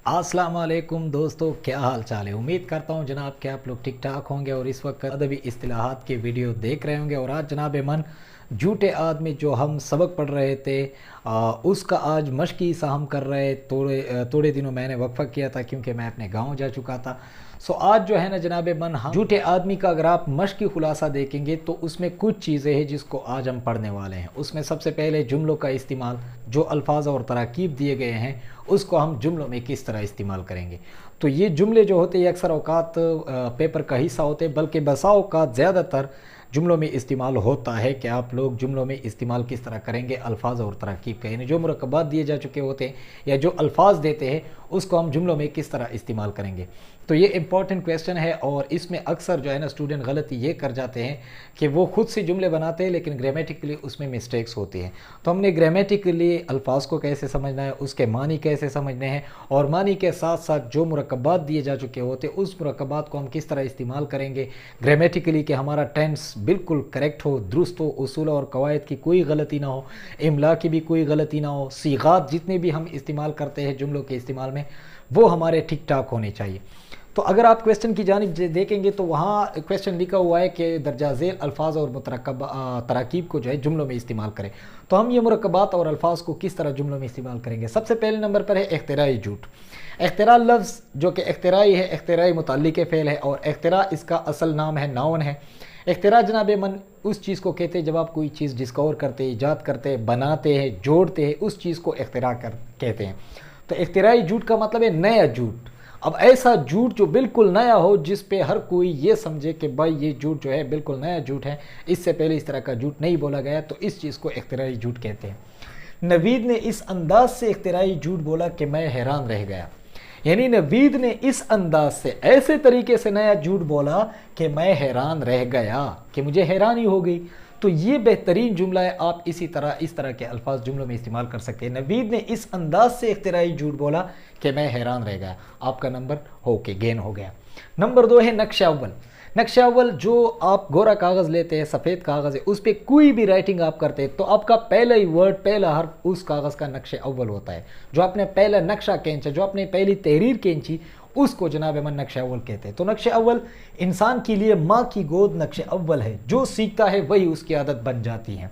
अस्सलाम वालेकुम दोस्तों, क्या हाल चाल है। उम्मीद करता हूँ जनाब कि आप लोग ठीक ठाक होंगे और इस वक्त अदबी इस्तिलाहात के वीडियो देख रहे होंगे। और आज जनाब मन झूठे आदमी जो हम सबक पढ़ रहे थे उसका आज मश्की सा हम कर रहे। थोड़े दिनों मैंने वक्फा किया था क्योंकि मैं अपने गांव जा चुका था। सो आज जो है ना जनाब मन, हम झूठे आदमी का अगर आप मश्की खुलासा देखेंगे तो उसमें कुछ चीज़ें हैं जिसको आज हम पढ़ने वाले हैं। उसमें सबसे पहले जुमलों का इस्तेमाल, जो अल्फाज और तराकीब दिए गए हैं उसको हम जुमलों में किस तरह इस्तेमाल करेंगे। तो ये जुमले जो होते हैं अक्सर औकात पेपर का हिस्सा होते हैं, बल्कि बसा औकात ज़्यादातर जुमलों में इस्तेमाल होता है कि आप लोग जुमलों में इस्तेमाल किस तरह करेंगे अल्फाज और तरकीब का। यानी जो मुरक्कबात दिए जा चुके होते हैं या जो अल्फाज देते हैं उसको हम जुमलों में किस तरह इस्तेमाल करेंगे। तो ये इंपॉर्टेंट क्वेश्चन है और इसमें अक्सर जो है ना स्टूडेंट गलती ये कर जाते हैं कि वो खुद से जुमले बनाते हैं लेकिन ग्रामेटिकली उसमें मिस्टेक्स होती हैं। तो हमने ग्रामेटिकली अल्फाज को कैसे समझना है, उसके मानी कैसे समझने हैं और मानी के साथ साथ जो मुरक्कबात दिए जा चुके होते हैं उस मुरक्कबात को हम किस तरह इस्तेमाल करेंगे ग्रामेटिकली कि हमारा टेंस बिल्कुल करेक्ट हो, दुरुस्त हो, उसूल और कवायद की कोई गलती ना हो, इमला की भी कोई गलती ना हो, सीगात जितने भी हम इस्तेमाल करते हैं जुमलों के इस्तेमाल में वो हमारे ठीक ठाक होने चाहिए। तो अगर आप क्वेश्चन की जानिब देखेंगे तो वहाँ क्वेश्चन लिखा हुआ है कि दर्जा झेल अल्फाज और तराकीब को जो है जुमलों में इस्तेमाल करें। तो हम ये मुरक्कबात और अल्फाज को किस तरह जुमलों में इस्तेमाल करेंगे। सबसे पहले नंबर पर है इख्तिराई झूठ। इख्तिरा लफ्ज़ जो कि इख्तिराई है, इख्तिराई मुताल्लिक़ फ़ेल है और इख्तिरा इसका असल नाम है, नाउन है। इख्तिरा जनाब मन उस चीज़ को कहते हैं जब आप कोई चीज़ डिस्कवर करते हैं, ईजाद करते हैं, बनाते हैं, जोड़ते हैं, उस चीज़ को इख्तिरा कहते हैं। तो इख्तिराई झूठ का मतलब है नया झूठ। अब ऐसा झूठ जो बिल्कुल नया हो, जिस पे हर कोई ये समझे कि भाई ये झूठ जो है बिल्कुल नया झूठ है, इससे पहले इस तरह का झूठ नहीं बोला गया, तो इस चीज़ को इख्तिराई झूठ कहते हैं। नवीद ने इस अंदाज से इख्तिराई झूठ बोला कि मैं हैरान रह गया। यानी नवीद ने इस अंदाज से, ऐसे तरीके से नया झूठ बोला कि मैं हैरान रह गया, कि मुझे हैरानी हो गई। तो ये बेहतरीन जुमला है, आप इस तरह के अल्फाज जुमलों में इस्तेमाल कर सकते हैं। नवीद ने इस अंदाज से इख्तिराई झूठ बोला कि मैं हैरान रह गया। आपका नंबर होके गेन हो गया। नंबर 2 है नक्शा अव्वल। नक्शा अव्वल, जो आप गोरा कागज़ लेते हैं, सफ़ेद कागज़ है, उस पर कोई भी राइटिंग आप करते हैं तो आपका पहला ही वर्ड, पहला हर्फ उस कागज़ का नक्शे अव्वल होता है। जो आपने पहला नक्शा खींचा, जो आपने पहली तहरीर खींची, उसको जनाब मन नक्शा अव्वल कहते हैं। तो नक्शा अव्वल इंसान के लिए माँ की गोद नक्शा अव्वल है। जो सीखता है वही उसकी आदत बन जाती है।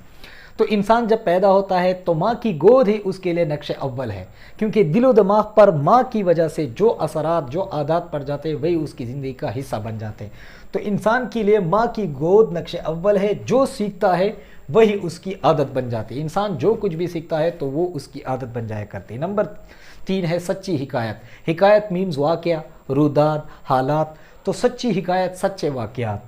तो इंसान जब पैदा होता है तो माँ की गोद ही उसके लिए नक्शे अव्वल है, क्योंकि दिलो दिमाग पर माँ की वजह से जो असरात, जो आदत पड़ जाते हैं वही उसकी ज़िंदगी का हिस्सा बन जाते हैं। तो इंसान के लिए माँ की गोद नक्शे अव्वल है। जो सीखता है वही उसकी आदत बन जाती है। इंसान जो कुछ भी सीखता है तो वो उसकी आदत बन जाया करती है। नंबर 3 है सच्ची हिकायत। हिकायत मीन्स वाक़या, रुदाद, हालात। तो सच्ची हिकायत, सच्चे वाक़यात।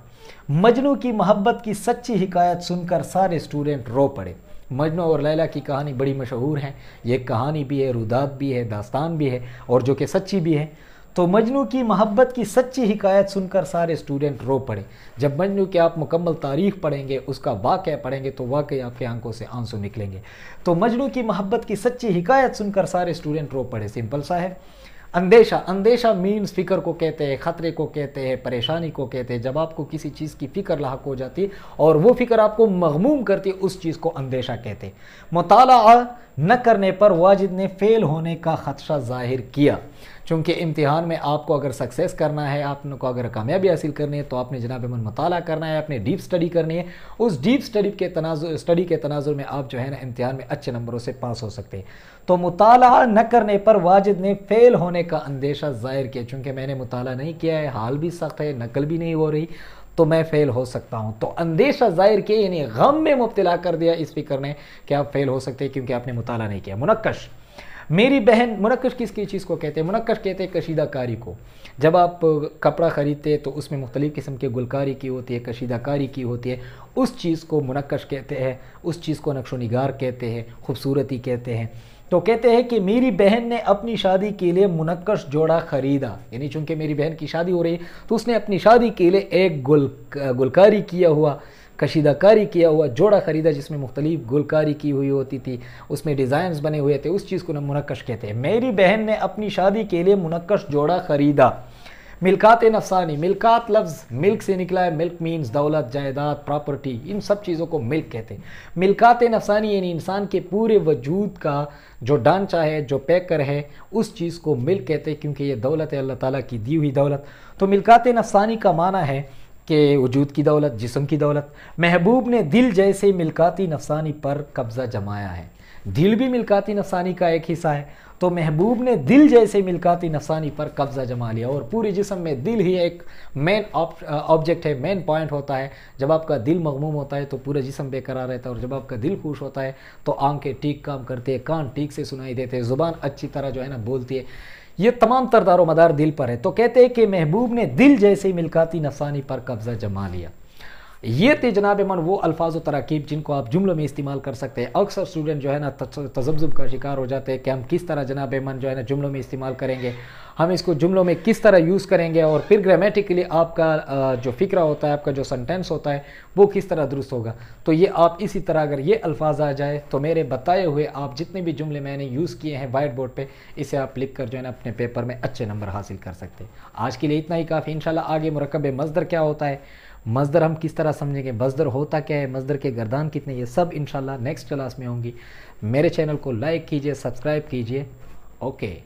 मजनू की मोहब्बत की सच्ची हिकायत सुनकर सारे स्टूडेंट रो पड़े। मजनू और लैला की कहानी बड़ी मशहूर है। ये कहानी भी है, रुदात भी है, दास्तान भी है और जो कि सच्ची भी है। तो मजनू की मोहब्बत की सच्ची हिकायत सुनकर सारे स्टूडेंट रो पड़े। जब मजनू की आप मुकम्मल तारीख़ पढ़ेंगे, उसका वाक़या पढ़ेंगे तो वाकई आपके आंखों से आंसू निकलेंगे। तो मजनू की मोहब्बत की सच्ची हिकायत सुनकर सारे स्टूडेंट रो पड़े, सिंपल सा है। अंदेशा, अंदेशा मीन्स फ़िक्र को कहते हैं, ख़तरे को कहते हैं, परेशानी को कहते हैं। जब आपको किसी चीज़ की फ़िक्र लाहक हो जाती है और वो फ़िक्र आपको मग़मूम करती है, उस चीज़ को अंदेशा कहते हैं। मुताला न करने पर वाजिद ने फ़ेल होने का ख़दशा ज़ाहिर किया। चूँकि इम्तिहान में आपको अगर सक्सेस करना है, आपको अगर कामयाबी हासिल करनी है तो आपने जनाब मन मुताला करना है, आपने डीप स्टडी करनी है। उस डीप स्टडी के तनाजुर में आप जो है ना इम्तिहान में अच्छे नंबरों से पास हो सकते हैं। तो मुताला न करने पर वाजिद ने फ़ेल होने का अंदेशा ज़ाहिर किया। चूँकि मैंने मुताला नहीं किया है, हाल भी सख्त है, नकल भी नहीं हो रही, तो मैं फ़ेल हो सकता हूँ। तो अंदेशा ज़ाहिर किया, यानी गम में मुब्तला कर दिया इस फ़िक्र ने कि आप फ़ेल हो सकते हैं क्योंकि आपने मुताला नहीं किया। मुनक्कश, मेरी बहन, मुनक्कश किसकी चीज़ को कहते हैं? मुनक्कश कहते हैं कशीदाकारी को। जब आप कपड़ा ख़रीदते हैं तो उसमें मुख्तलिफ़ किस्म की गुलकारी की होती है, कशीदाकारी की होती है, उस चीज़ को मुनक्कश कहते हैं, उस चीज़ को नक्शो निगार कहते हैं, खूबसूरती कहते हैं। तो कहते हैं कि मेरी बहन ने अपनी शादी के लिए मुनक्कश जोड़ा ख़रीदा। यानी चूँकि मेरी बहन की शादी हो रही है तो उसने अपनी शादी के लिए एक गुलकारी किया हुआ, कशीदाकारी किया हुआ जोड़ा ख़रीदा जिसमें मुख्तलिफ गुलकारी की हुई होती थी, उसमें डिज़ाइंस बने हुए थे, उस चीज़ को मुनक्कश कहते हैं। मेरी बहन ने अपनी शादी के लिए मुनक्कश जोड़ा ख़रीदा। मिल्कात नफसानी, मिल्कात लफ्ज़ मिल्क से निकला है। मिल्क मीन्स दौलत, जायदाद, प्रॉपर्टी, इन सब चीज़ों को मिल्क कहते हैं। मिल्कात नफसानी यानी इंसान के पूरे वजूद का जो ढांचा है, जो पैकर है, उस चीज़ को मिल्क कहते हैं, क्योंकि ये दौलत है अल्लाह ताला की दी हुई दौलत। तो मिल्कात नफसानी का माना है कि वजूद की दौलत, जिस्म की दौलत। महबूब ने दिल जैसे मिल्काती नफसानी पर कब्ज़ा जमाया है। दिल भी मिल्काती नफसानी का एक हिस्सा है, तो महबूब ने दिल जैसे मिल्काती नफसानी पर कब्ज़ा जमा लिया। और पूरे जिस्म में दिल ही एक मेन ऑब्जेक्ट है, मेन पॉइंट होता है। जब आपका दिल मगमूम होता है तो पूरा जिस्म बेकरार रहता है, और जब आपका दिल खुश होता है तो आंखें ठीक काम करती है, कान ठीक से सुनाई देते हैं, ज़ुबान अच्छी तरह जो है ना बोलती है। ये तमाम तरदारो मदार दिल पर है। तो कहते हैं कि महबूब ने दिल जैसे मिल्काती नफसानी पर कब्ज़ा जमा लिया। ये थे जनाब मन वो अल्फाज व तराकीब जिनको आप जुमलों में इस्तेमाल कर सकते हैं। अक्सर स्टूडेंट जो है ना तज़ब्ज़ुब का शिकार हो जाते हैं कि हम किस तरह जनाब मन जो है ना जुमलों में इस्तेमाल करेंगे, हम इसको जुमलों में किस तरह यूज़ करेंगे, और फिर ग्रामेटिकली आपका जो फ़िक्रा होता है, आपका जो सेंटेंस होता है, वो किस तरह दुरुस्त होगा। तो ये आप इसी तरह अगर ये अल्फाज आ जाए तो मेरे बताए हुए आप जितने भी जुमले मैंने यूज़ किए हैं वाइट बोर्ड पर, इसे आप लिख कर जो है ना अपने पेपर में अच्छे नंबर हासिल कर सकते हैं। आज के लिए इतना ही काफ़ी। इंशाल्लाह आगे मुरक्कब मज़दर क्या होता है, मज़दर हम किस तरह समझेंगे, मज़दर होता क्या है, मज़दर के गर्दान कितने, ये सब इंशाल्लाह नेक्स्ट क्लास में होंगी। मेरे चैनल को लाइक कीजिए, सब्सक्राइब कीजिए। ओके।